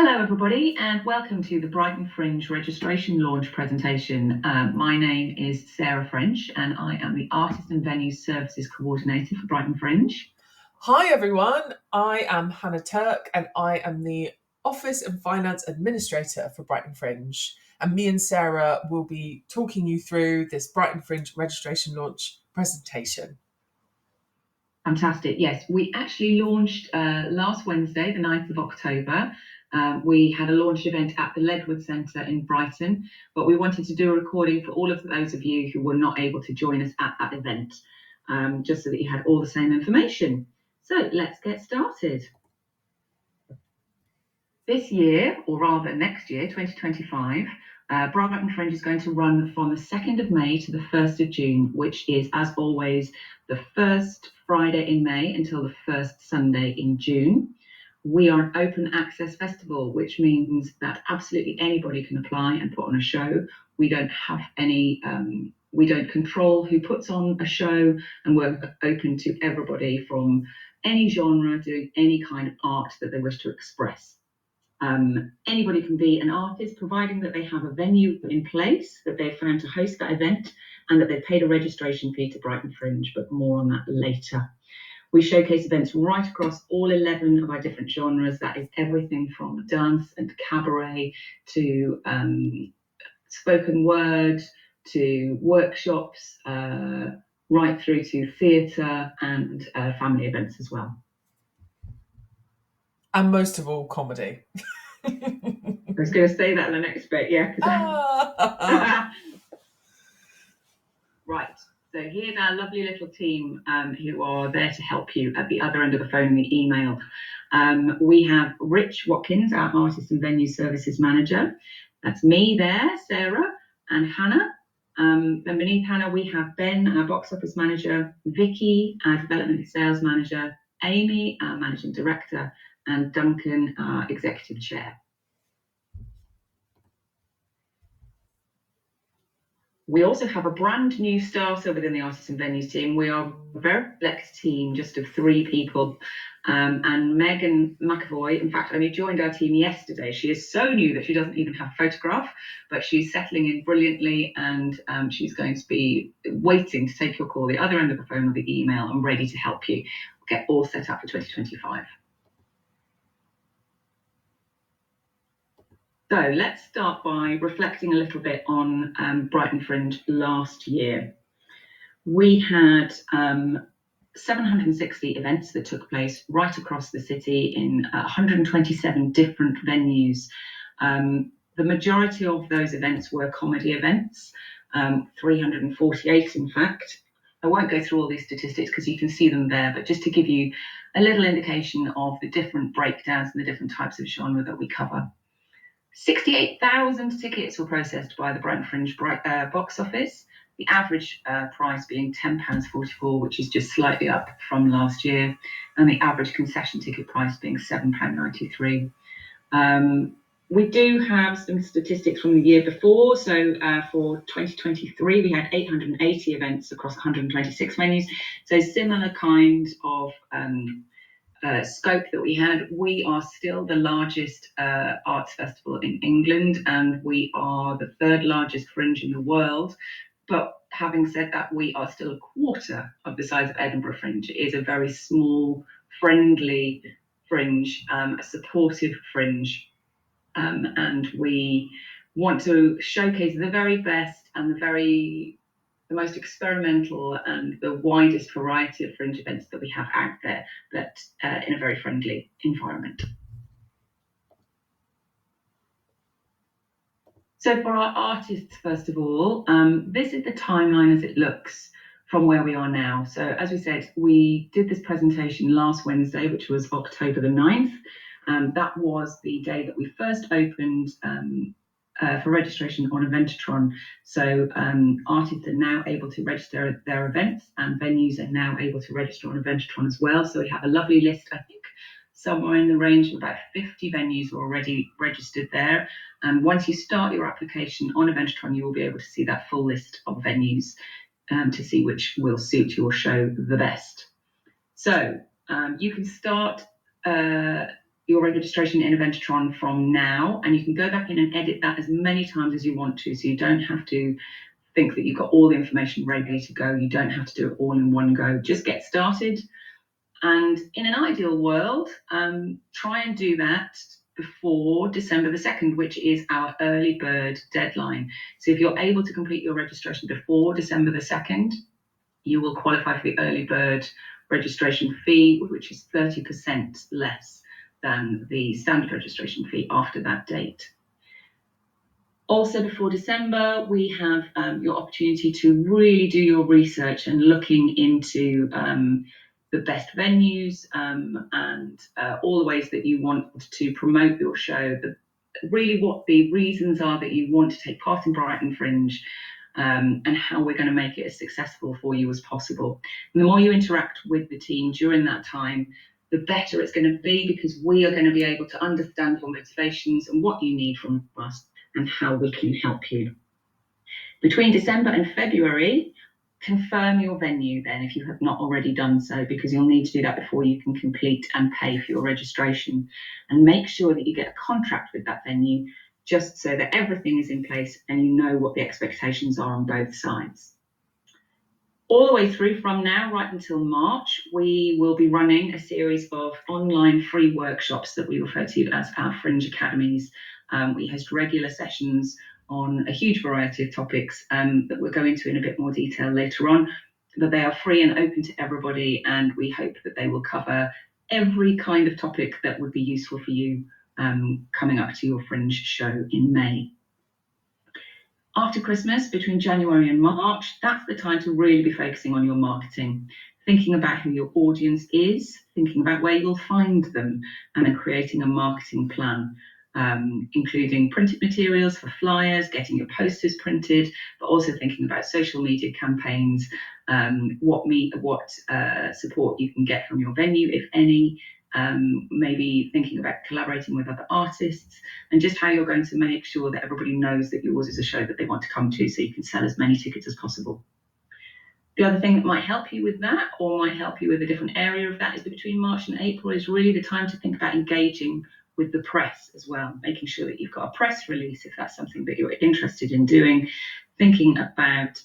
Hello everybody and welcome to the Brighton Fringe Registration Launch presentation. My name is Sarah French and I am the Artist and Venue Services Coordinator for Brighton Fringe. Hi everyone, I am Hannah Turk and I am the Office and Finance Administrator for Brighton Fringe. And me and Sarah will be talking you through this Brighton Fringe Registration Launch presentation. Fantastic. Yes, we actually launched last Wednesday, the 9th of October. We had a launch event at the Ledwood Centre in Brighton, but we wanted to do a recording for all of those of you who were not able to join us at that event, just so that you had all the same information. So let's get started. This year, or rather next year, 2025, Brighton Fringe is going to run from the 2nd of May to the 1st of June, which is, as always, the first Friday in May until the first Sunday in June. We are an open access festival, which means that absolutely anybody can apply and put on a show. We don't have any, we don't control who puts on a show, and we're open to everybody from any genre doing any kind of art that they wish to express. Anybody can be an artist, providing that they have a venue in place, that they've found to host that event, and that they've paid a registration fee to Brighton Fringe, but more on that later. We showcase events right across all 11 of our different genres. That is everything from dance and cabaret to spoken word to workshops, right through to theatre and family events as well. And most of all, comedy. I was going to say that in the next bit, yeah. Right, so here's our lovely little team who are there to help you at the other end of the phone and the email. We have Rich Watkins, our Artist and Venue Services Manager. That's me there, Sarah, and Hannah. Then beneath Hannah, we have Ben, our Box Office Manager, Vicky, our Development and Sales Manager, Amy, our Managing Director, and Duncan, our Executive Chair. We also have a brand new starter within the Artists and Venues team. We are a very select team, just of 3 people. And Megan McAvoy, in fact, only joined our team yesterday. She is so new that she doesn't even have a photograph, but she's settling in brilliantly, and she's going to be waiting to take your call, the other end of the phone or the email, and ready to help you get all set up for 2025. So let's start by reflecting a little bit on Brighton Fringe last year. We had 760 events that took place right across the city in 127 different venues. The majority of those events were comedy events, 348 in fact. I won't go through all these statistics because you can see them there, but just to give you a little indication of the different breakdowns and the different types of genre that we cover. 68,000 tickets were processed by the Brighton Fringe box office, the average price being £10.44, which is just slightly up from last year, and the average concession ticket price being £7.93. We do have some statistics from the year before. So for 2023, we had 880 events across 126 venues. So similar kind of scope that we had. We are still the largest arts festival in England, and we are the 3rd largest fringe in the world. But having said that, we are still a quarter of the size of Edinburgh Fringe. It is a very small, friendly fringe, a supportive fringe, and we want to showcase the very best and the most experimental and the widest variety of fringe events that we have out there, but in a very friendly environment. So for our artists, first of all, this is the timeline as it looks from where we are now. So as we said, we did this presentation last Wednesday, which was October the 9th. That was the day that we first opened for registration on Eventotron. So artists are now able to register their events, and venues are now able to register on Eventotron as well. So we have a lovely list, I think somewhere in the range of about 50 venues already registered there. And once you start your application on Eventotron, you will be able to see that full list of venues to see which will suit your show the best. So you can start your registration in Eventotron from now, and you can go back in and edit that as many times as you want to, so you don't have to think that you've got all the information ready to go. You don't have to do it all in one go. Just get started. And in an ideal world, try and do that before December the 2nd, which is our early bird deadline. So if you're able to complete your registration before December the 2nd, you will qualify for the early bird registration fee, which is 30% less than the standard registration fee after that date. Also, before December, we have your opportunity to really do your research and looking into the best venues and all the ways that you want to promote your show, really what the reasons are that you want to take part in Brighton Fringe, and how we're going to make it as successful for you as possible. And the more you interact with the team during that time, the better it's going to be, because we are going to be able to understand your motivations and what you need from us and how we can help you. Between December and February, confirm your venue then if you have not already done so, because you'll need to do that before you can complete and pay for your registration. And make sure that you get a contract with that venue, just so that everything is in place and you know what the expectations are on both sides. All the way through from now right until March, we will be running a series of online free workshops that we refer to as our Fringe Academies. We host regular sessions on a huge variety of topics that we'll go into in a bit more detail later on, but they are free and open to everybody, and we hope that they will cover every kind of topic that would be useful for you coming up to your Fringe show in May. After Christmas, between January and March, that's the time to really be focusing on your marketing, thinking about who your audience is, thinking about where you'll find them, and then creating a marketing plan, including printed materials for flyers, getting your posters printed, but also thinking about social media campaigns, what support you can get from your venue, if any, maybe thinking about collaborating with other artists, and just how you're going to make sure that everybody knows that yours is a show that they want to come to, so you can sell as many tickets as possible. The other thing that might help you with that, or might help you with a different area of that, is that between March and April is really the time to think about engaging with the press as well, making sure that you've got a press release if that's something that you're interested in doing, thinking about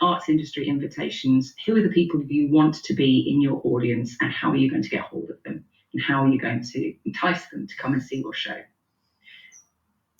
arts industry invitations, who are the people you want to be in your audience, and how are you going to get hold of them, and how are you going to entice them to come and see your show.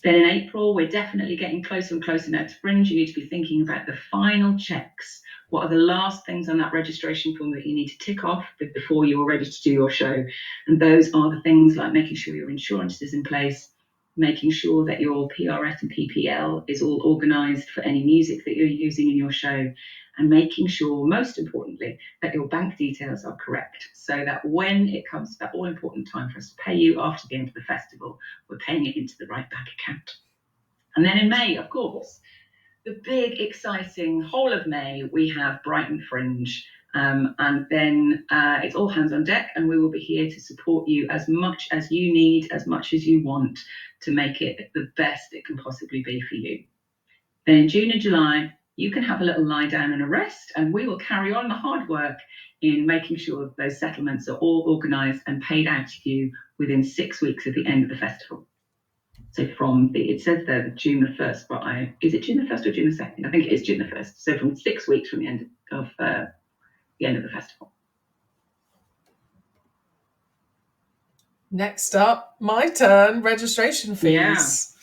Then in April, we're definitely getting closer and closer now to Fringe. You need to be thinking about the final checks. What are the last things on that registration form that you need to tick off before you're ready to do your show? And those are the things like making sure your insurance is in place, making sure that your PRS and PPL is all organised for any music that you're using in your show, and making sure, most importantly, that your bank details are correct, so that when it comes to that all-important time for us to pay you after the end of the festival, we're paying it into the right bank account. And then in May, of course, the big, exciting whole of May, we have Brighton Fringe. And then it's all hands on deck, and we will be here to support you as much as you need, as much as you want, to make it the best it can possibly be for you. Then in June and July, you can have a little lie down and a rest, and we will carry on the hard work in making sure that those settlements are all organised and paid out to you within 6 weeks of the end of the festival. So it says there June the 1st, but is it June the 1st or June the 2nd? I think it is June the 1st. So from 6 weeks from the end of the festival. Next up, my turn, registration fees.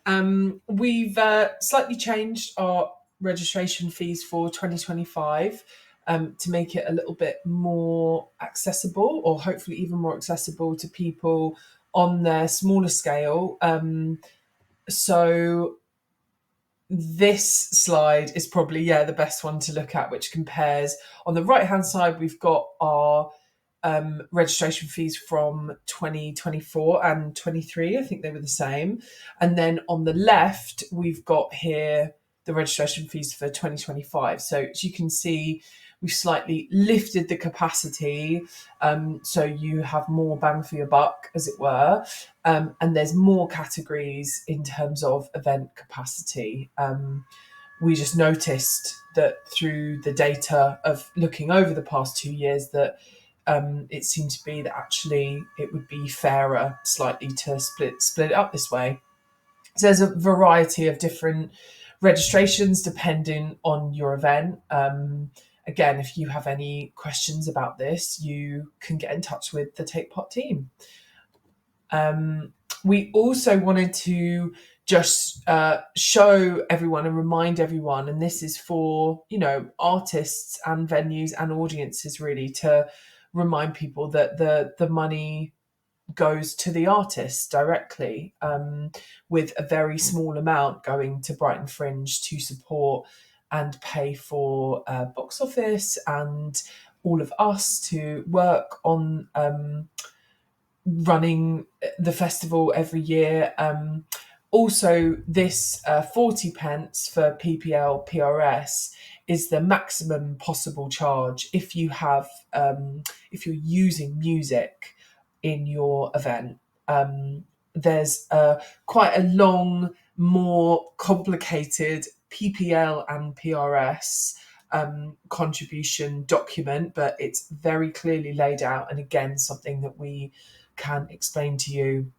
Yeah. We've slightly changed our registration fees for 2025 to make it a little bit more accessible, or hopefully even more accessible to people on their smaller scale. So this slide is probably, the best one to look at, which compares. On the right-hand side, we've got our registration fees from 2024 and 23. I think they were the same. And then on the left, we've got here the registration fees for 2025. So as you can see, we've slightly lifted the capacity, so you have more bang for your buck, as it were. And there's more categories in terms of event capacity. We just noticed that through the data of looking over the past 2 years that it seemed to be that actually it would be fairer slightly to split it up this way. So there's a variety of different registrations depending on your event. Again, if you have any questions about this, you can get in touch with the Take Part team. We also wanted to just show everyone and remind everyone, and this is for, artists and venues and audiences really, to remind people that the money goes to the artists directly, with a very small amount going to Brighton Fringe to support and pay for box office and all of us to work on running the festival every year. Also, this 40 pence for PPL PRS is the maximum possible charge if you have if you're using music in your event. There's quite a long, more complicated PPL and PRS contribution document, but it's very clearly laid out, and again, something that we can explain to you,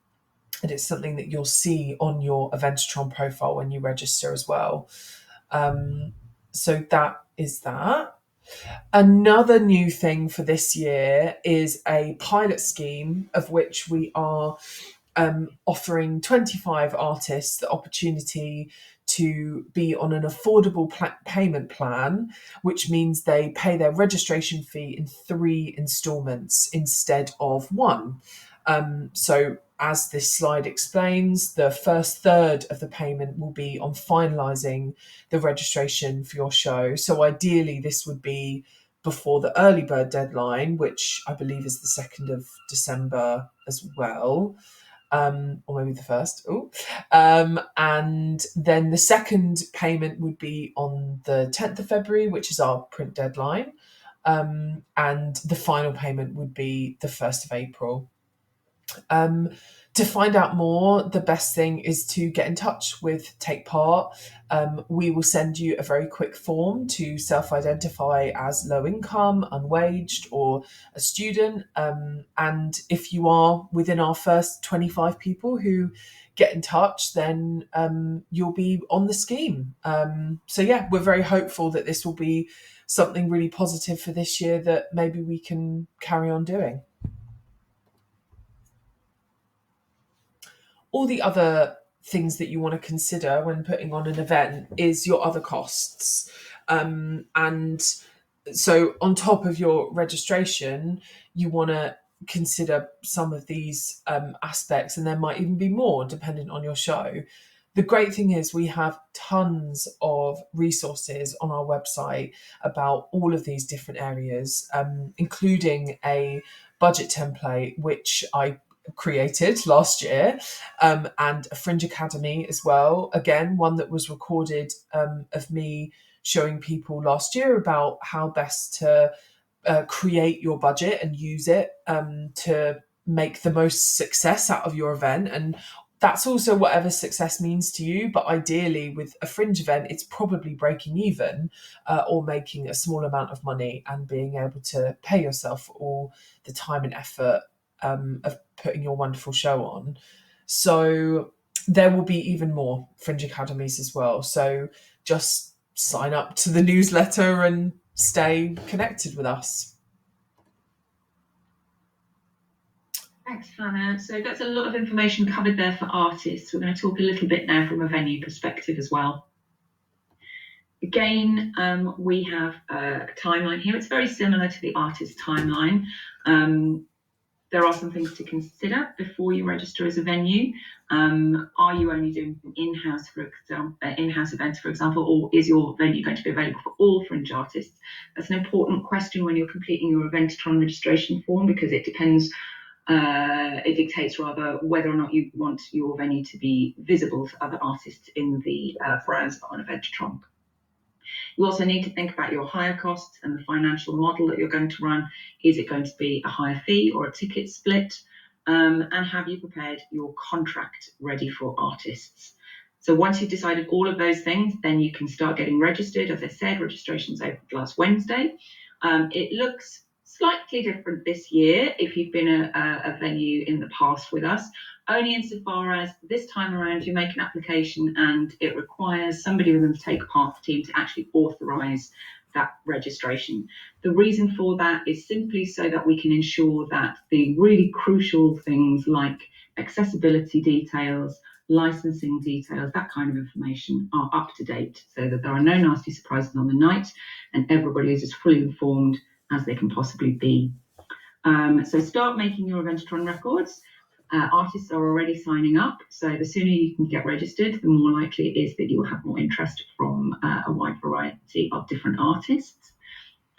and it's something that you'll see on your Eventotron profile when you register as well. So that is that. Another new thing for this year is a pilot scheme, of which we are offering 25 artists the opportunity to be on an affordable payment plan, which means they pay their registration fee in 3 instalments instead of 1. So as this slide explains, the first third of the payment will be on finalising the registration for your show. So ideally, this would be before the early bird deadline, which I believe is the 2nd of December as well. Or maybe the 1st. And then the second payment would be on the 10th of February, which is our print deadline. And the final payment would be the 1st of April. To find out more, the best thing is to get in touch with Take Part. We will send you a very quick form to self-identify as low income, unwaged, or a student. And if you are within our first 25 people who get in touch, then you'll be on the scheme. So yeah, we're very hopeful that this will be something really positive for this year that maybe we can carry on doing. All the other things that you want to consider when putting on an event is your other costs. And so on top of your registration, you want to consider some of these aspects, and there might even be more depending on your show. The great thing is we have tons of resources on our website about all of these different areas, including a budget template, which I created last year, and a Fringe Academy as well. Again, one that was recorded of me showing people last year about how best to create your budget and use it to make the most success out of your event. And that's also whatever success means to you. But ideally, with a Fringe event, it's probably breaking even or making a small amount of money and being able to pay yourself for all the time and effort of putting your wonderful show on. So there will be even more Fringe Academies as well. So just sign up to the newsletter and stay connected with us. Thanks, Hannah. So that's a lot of information covered there for artists. We're going to talk a little bit now from a venue perspective as well. Again, we have a timeline here. It's very similar to the artist timeline. There are some things to consider before you register as a venue. Are you only doing in-house, for example, in-house events, for example, or is your venue going to be available for all Fringe artists? That's an important question when you're completing your Eventotron registration form, because it depends. It dictates rather whether or not you want your venue to be visible to other artists in the browser on Eventotron. You also need to think about your hire costs and the financial model that you're going to run. Is it going to be a hire fee or a ticket split? And have you prepared your contract ready for artists? So once you've decided all of those things, then you can start getting registered. As I said, registration's opened last Wednesday. It looks slightly different this year if you've been a venue in the past with us, only insofar as this time around you make an application and it requires somebody within the Take Part team to actually authorise that registration. The reason for that is simply so that we can ensure that the really crucial things like accessibility details, licensing details, that kind of information are up to date so that there are no nasty surprises on the night and everybody is as fully informed as they can possibly be. So start making your Eventotron records. Artists are already signing up, so the sooner you can get registered, the more likely it is that you will have more interest from a wide variety of different artists.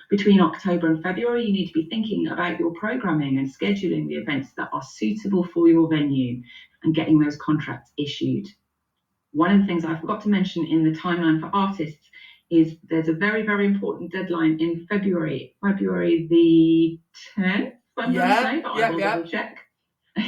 Between October and February, you need to be thinking about your programming and scheduling the events that are suitable for your venue and getting those contracts issued. One of the things I forgot to mention in the timeline for artists is there's a very, very important deadline in February the 10th, I'm going to say, but I will double check.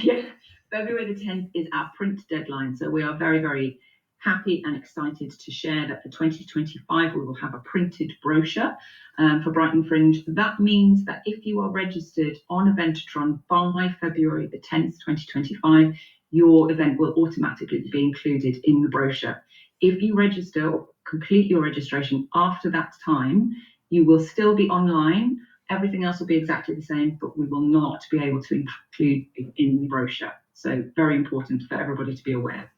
Yeah, February the 10th is our print deadline. So we are very, very happy and excited to share that for 2025, we will have a printed brochure for Brighton Fringe. That means that if you are registered on Eventotron by February the 10th, 2025, your event will automatically be included in the brochure. If you register or complete your registration after that time, you will still be online. Everything else will be exactly the same, but we will not be able to include it in the brochure. So very important for everybody to be aware.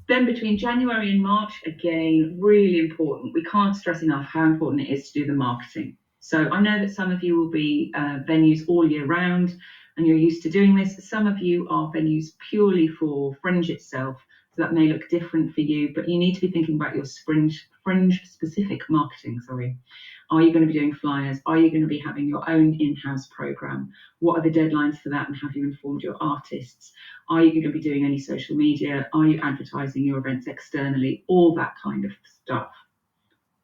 Then between January and March, again, really important. We can't stress enough how important it is to do the marketing. So I know that some of you will be venues all year round and you're used to doing this. Some of you are venues purely for Fringe itself. So that may look different for you, but you need to be thinking about your Fringe specific marketing, Are you going to be doing flyers? Are you going to be having your own in-house program? What are the deadlines for that and have you informed your artists? Are you going to be doing any social media? Are you advertising your events externally? All that kind of stuff.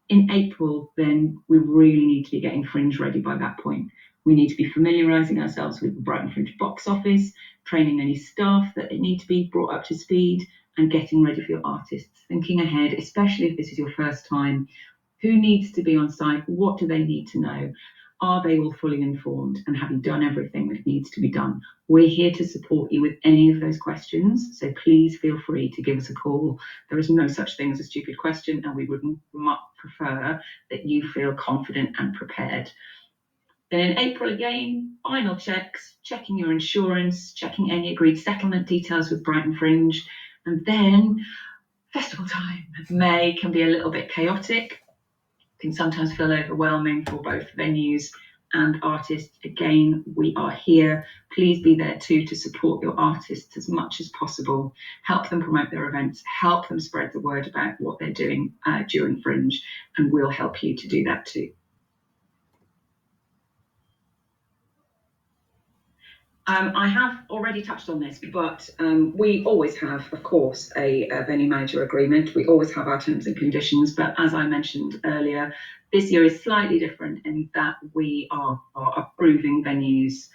In April, then we really need to be getting Fringe ready by that point. We need to be familiarising ourselves with the Brighton Fringe box office, training any staff that need to be brought up to speed, and getting ready for your artists. Thinking ahead, especially if this is your first time, who needs to be on site? What do they need to know? Are they all fully informed? And have you done everything that needs to be done? We're here to support you with any of those questions. So please feel free to give us a call. There is no such thing as a stupid question, and we would much prefer that you feel confident and prepared. Then in April again, final checks, checking your insurance, checking any agreed settlement details with Brighton Fringe. And then festival time. May can be a little bit chaotic, can sometimes feel overwhelming for both venues and artists. Again, we are here. Please be there too to support your artists as much as possible. Help them promote their events, help them spread the word about what they're doing during Fringe, and we'll help you to do that too. I have already touched on this, but we always have, of course, a venue manager agreement. We always have our terms and conditions, but as I mentioned earlier, this year is slightly different in that we are approving venues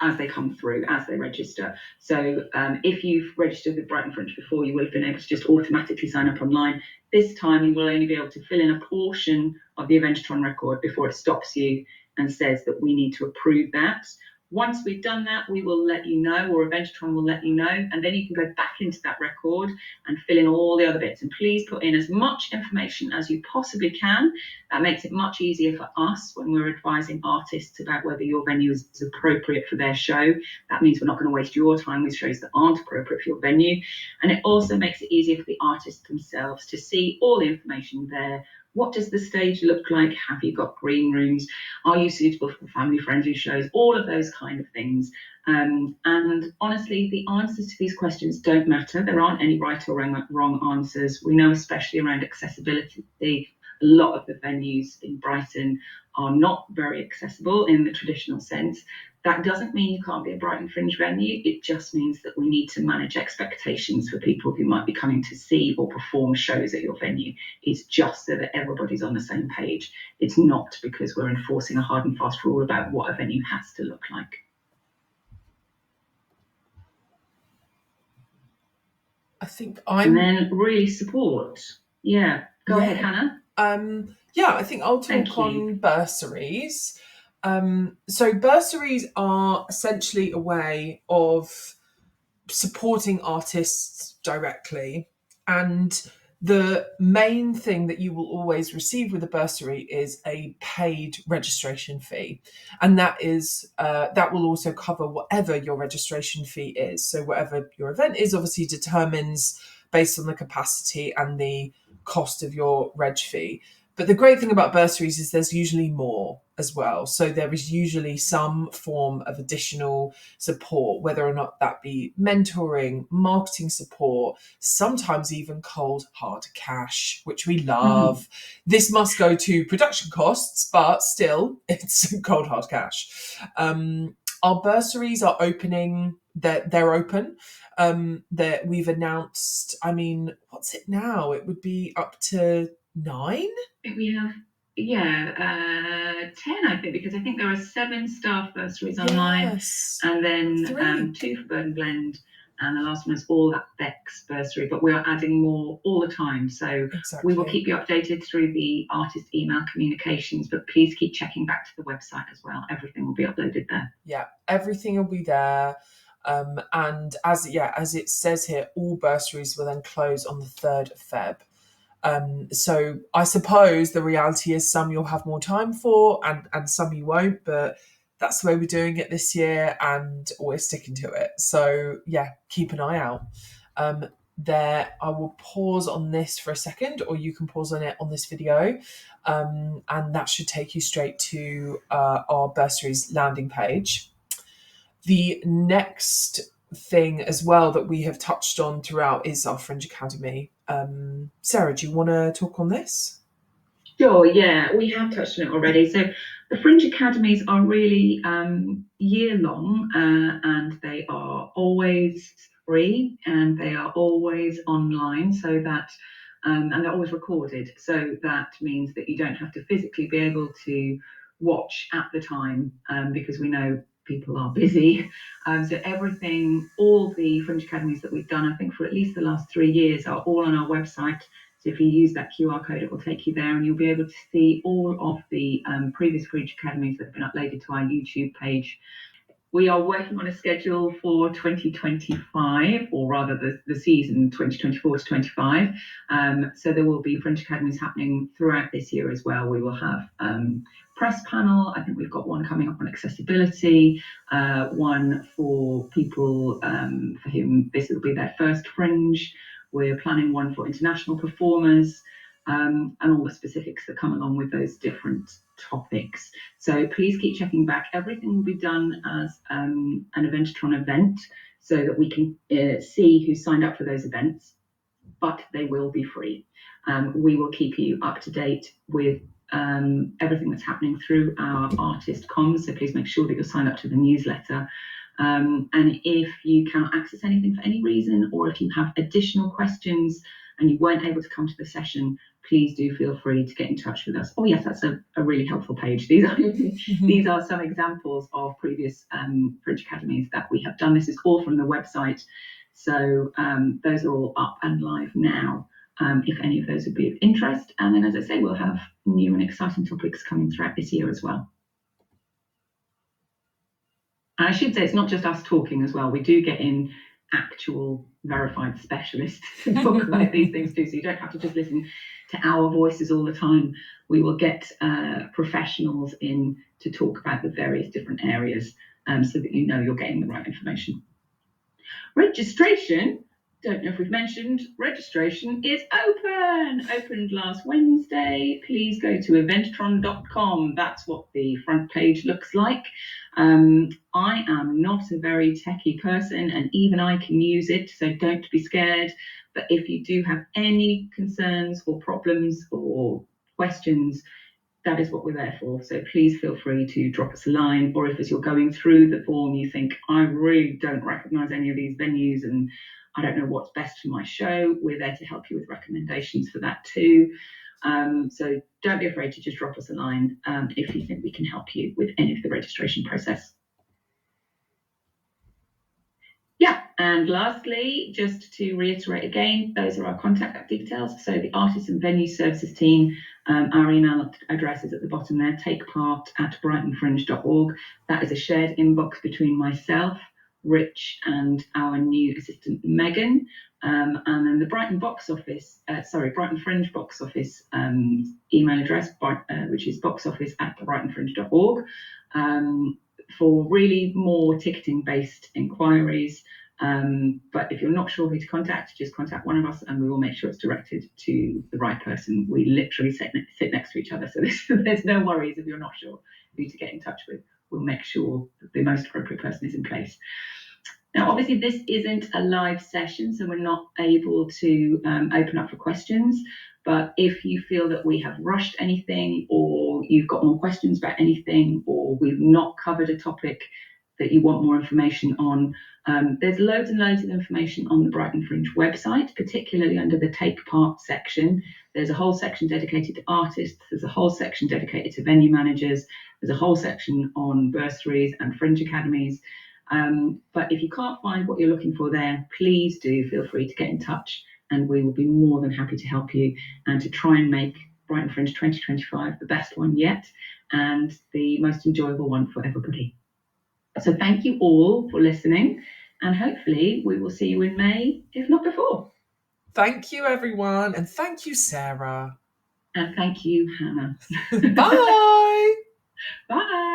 as they come through, as they register. So if you've registered with Brighton Fringe before, you would have been able to just automatically sign up online. This time you will only be able to fill in a portion of the Eventotron record before it stops you and says that we need to approve that. Once we've done that, we will let you know, or Eventotron will let you know, and then you can go back into that record and fill in all the other bits. And please put in as much information as you possibly can. That makes it much easier for us when we're advising artists about whether your venue is appropriate for their show. That means we're not going to waste your time with shows that aren't appropriate for your venue. And it also makes it easier for the artists themselves to see all the information there. What does the stage look like? Have you got green rooms? Are you suitable for family-friendly shows? All of those kind of things. And honestly, the answers to these questions don't matter. There aren't any right or wrong answers. We know, especially around accessibility, a lot of the venues in Brighton are not very accessible in the traditional sense. That doesn't mean you can't be a Brighton Fringe venue. It just means that we need to manage expectations for people who might be coming to see or perform shows at your venue. It's just so that everybody's on the same page. It's not because we're enforcing a hard and fast rule about what a venue has to look like. I think And then really support. Yeah. Go ahead, Hannah. I think I'll talk on bursaries. So bursaries are essentially a way of supporting artists directly, and the main thing that you will always receive with a bursary is a paid registration fee, and that will also cover whatever your registration fee is. So whatever your event is obviously determines based on the capacity and the cost of your reg fee. But the great thing about bursaries is there's usually more as well. So there is usually some form of additional support, whether or not that be mentoring, marketing support, sometimes even cold hard cash, which we love. This must go to production costs, but still, it's cold hard cash. Our bursaries are opening, they're open. That we've announced, I mean, what's it now? It would be up to 9? I think we have, 10, I think, because I think there are 7 staff bursaries online, Yes. and then 3. 2 for Burn Blend, and the last one is all that Bex bursary. But we are adding more all the time, so Exactly. we will keep you updated through the artist email communications. But please keep checking back to the website as well. Everything will be uploaded there. Yeah, everything will be there. And as it says here, all bursaries will then close on the 3rd of Feb. So I suppose the reality is some you'll have more time for and some you won't, but that's the way we're doing it this year and we're sticking to it. So yeah, keep an eye out. There, I will pause on this for a second, or you can pause on it on this video, and that should take you straight to our bursaries landing page. The next thing as well that we have touched on throughout is our Fringe Academy. Sarah, do you want to talk on this? Sure, yeah, we have touched on it already. So the Fringe Academies are really year long, and they are always free, and they are always online, so that and they're always recorded. So that means that you don't have to physically be able to watch at the time, because we know people are busy. So everything, all the Fringe Academies that we've done, I think for at least the last 3 years, are all on our website. So if you use that QR code, it will take you there, and you'll be able to see all of the previous Fringe Academies that have been uploaded to our YouTube page. We are working on a schedule for 2025, or rather the season 2024 to 25. So there will be Fringe Academies happening throughout this year as well. We will have press panel. I think we've got one coming up on accessibility, one for people for whom this will be their first Fringe. We're planning one for international performers, and all the specifics that come along with those different topics. So please keep checking back. Everything will be done as an Eventotron event, so that we can see who signed up for those events, but they will be free. We will keep you up to date with everything that's happening through our artist comms, so please make sure that you're signed up to the newsletter. And if you cannot access anything for any reason, or if you have additional questions and you weren't able to come to the session, please do feel free to get in touch with us. Oh yes, that's a really helpful page. These are some examples of previous Fringe Academies that we have done. This is all from the website. So those are all up and live now, if any of those would be of interest. And then, as I say, we'll have new and exciting topics coming throughout this year as well. And I should say it's not just us talking as well. We do get in actual verified specialists to talk about these things too. So you don't have to just listen to our voices all the time. We will get professionals in to talk about the various different areas, so that you know you're getting the right information. Registration, don't know if we've mentioned, registration is opened last Wednesday. Please go to eventotron.com. That's what the front page looks like. I am not a very techie person, and even I can use it, so don't be scared. But if you do have any concerns or problems or questions, that is what we're there for. So please feel free to drop us a line, or if as you're going through the form you think, I really don't recognise any of these venues and I don't know what's best for my show, we're there to help you with recommendations for that too. So don't be afraid to just drop us a line if you think we can help you with any of the registration process. Yeah, and lastly, just to reiterate again, those are our contact details. So the artists and venue services team Our email address is at the bottom there, takepart@brightonfringe.org. That is a shared inbox between myself, Rich, and our new assistant Megan. And then the Brighton Fringe box office email address, which is boxoffice@brightonfringe.org, for really more ticketing based inquiries. But if you're not sure who to contact, just contact one of us and we will make sure it's directed to the right person. We literally sit next to each other, so there's no worries if you're not sure who to get in touch with. We'll make sure that the most appropriate person is in place. Now, obviously, this isn't a live session, so we're not able to open up for questions. But if you feel that we have rushed anything, or you've got more questions about anything, or we've not covered a topic that you want more information on, there's loads and loads of information on the Brighton Fringe website, particularly under the Take Part section. There's a whole section dedicated to artists. There's a whole section dedicated to venue managers. There's a whole section on bursaries and fringe academies. But if you can't find what you're looking for there, please do feel free to get in touch and we will be more than happy to help you and to try and make Brighton Fringe 2025 the best one yet and the most enjoyable one for everybody. So thank you all for listening and hopefully we will see you in May, if not before. Thank you, everyone. And thank you, Sarah. And thank you, Hannah. Bye. Bye.